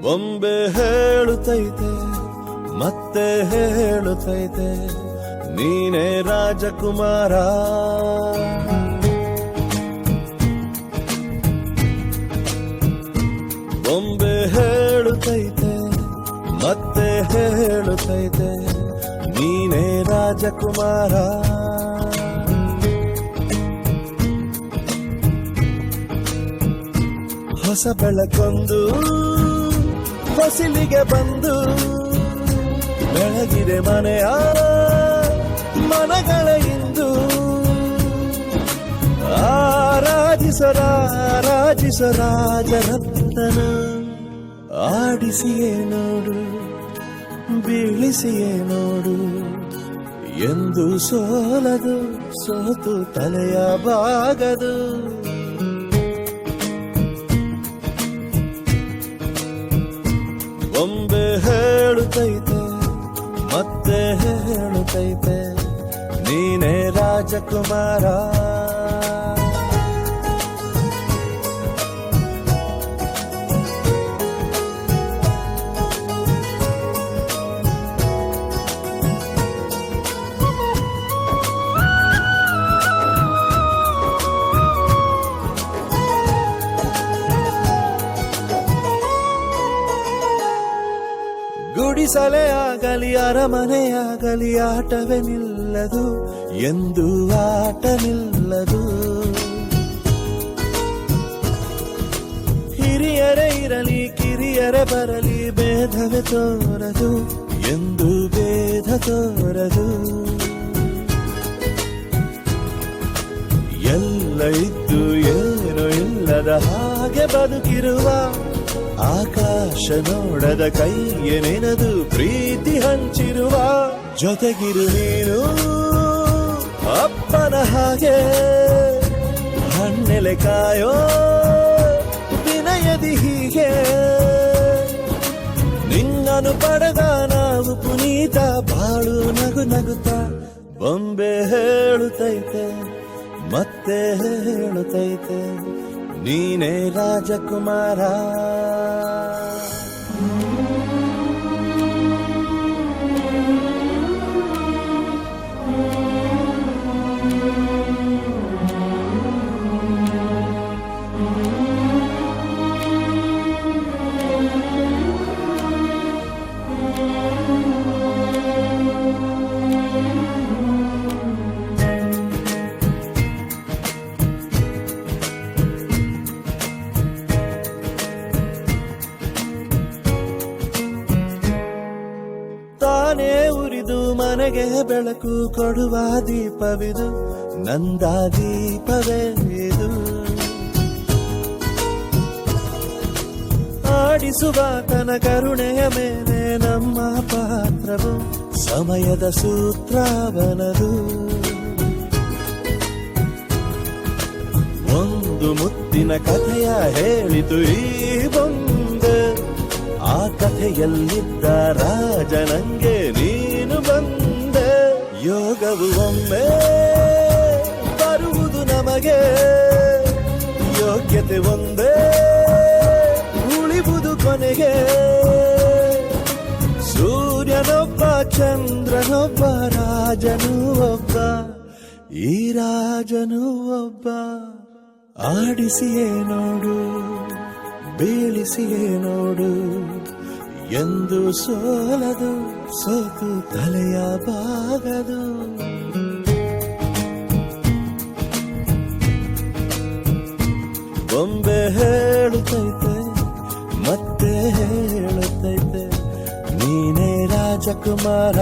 ಬೊಂಬೆ ಹೇಳುತ್ತೈತೆ ಮತ್ತೆ ಹೇಳುತ್ತೈತೆ ನೀನೇ ರಾಜಕುಮಾರ. ಬೊಂಬೆ ಹೇಳುತ್ತೈತೆ ಮತ್ತೆ ಹೇಳುತ್ತೈತೆ ನೀನೇ ರಾಜಕುಮಾರ. ಹೊಸ ಬೆಳಕೊಂದು ಹೊಸಿಲಿಗೆ ಬಂದು ಬೆಳಗಿದೆ ಮನೆಯ ಮನಗಳ ಇಂದು. ಆರಾಧಿಸ ರಾಜರತ್ನ ಆಡಿಸಿಯೇ ನೋಡು ಬೀಳಿಸಿಯೇ ನೋಡು ಎಂದು ಸೋಲದು ಸೋತು ತಲೆಯ ಬಾಗದು. ಬೊಂಬೆ ಹೇಳುತ್ತೈತೆ ಮತ್ತೆ ಹೇಳುತ್ತೈತೆ ನೀನೇ ರಾಜಕುಮಾರ. ಗುಡಿಸಲೇ ಆಗಲಿ ಅರಮನೆಯಾಗಲಿ ಆಟವೇ ನಿಲ್ಲದು ಎಂದು ಆಟ ನಿಲ್ಲದು. ಹಿರಿಯರೇ ಇರಲಿ ಕಿರಿಯರೇ ಬರಲಿ ಭೇದವೇ ತೋರದು ಎಂದು ಭೇದ ತೋರದು. ಎಲ್ಲ ಇದ್ದು ಏನು ಇಲ್ಲದ ಹಾಗೆ ಬದುಕಿರುವ ಆಕಾಶ ನೋಡದ ಕೈಯೇ ನೆನೆದು ಪ್ರೀತಿ ಹಂಚಿರುವ ಜೊತೆಗಿರು ನೀನು ಅಪ್ಪನ ಹಾಗೆ ಹಣ್ಣೆಲೆ ಕಾಯೋ ವಿನಯದಿ ಹೀಗೆ. ನಿನ್ನನು ಪಡೆದ ನಾವು ಪುನೀತ ಬಾಳು ನಗು ನಗುತ್ತಾ. ಬೊಂಬೆ ಹೇಳುತ್ತೈತೆ ಮತ್ತೆ ಹೇಳುತ್ತೈತೆ ನೀನೇ ರಾಜಕುಮಾರ. ತಾನೇ ಉರಿದು ಮನೆಗೆ ಬೆಳಕು ಕೊಡುವ ದೀಪವಿದು ನಂದ ದೀಪವೇ ಇದು. ಆಡಿಸುವ ತನ ಕರುಣೆಯ ಮೇಲೆ ನಮ್ಮ ಪಾತ್ರವು ಸಮಯದ ಸೂತ್ರವನದು. ಒಂದು ಮುತ್ತಿನ ಕಥೆಯ ಹೇಳಿತು ಈ ಬೊಂಬೆ, ಆ ಕಥೆಯಲ್ಲಿದ್ದ ರಾಜನಂಗೆ ನೀನು ಬಂದೆ. ಯೋಗವು ಒಮ್ಮೆ ಬರುವುದು ನಮಗೆ, ಯೋಗ್ಯತೆ ಒಂದೇ ಉಳಿವುದು ಕೊನೆಗೆ. ಸೂರ್ಯನೊಬ್ಬ ಚಂದ್ರನೊಬ್ಬ ರಾಜನು ಒಬ್ಬ, ಈ ರಾಜನು ಒಬ್ಬ. ಆಡಿಸಿಯೇ ನೋಡು ಬೀಳಿಸಿಯೇ ನೋಡು ಎಂದು ಸೋಲದು ಸೋತು ತಲೆಯ ಬಾಗದು. ಬೊಂಬೆ ಹೇಳುತ್ತೈತೆ ಮತ್ತೆ ಹೇಳುತ್ತೈತೆ ನೀನೇ ರಾಜಕುಮಾರ.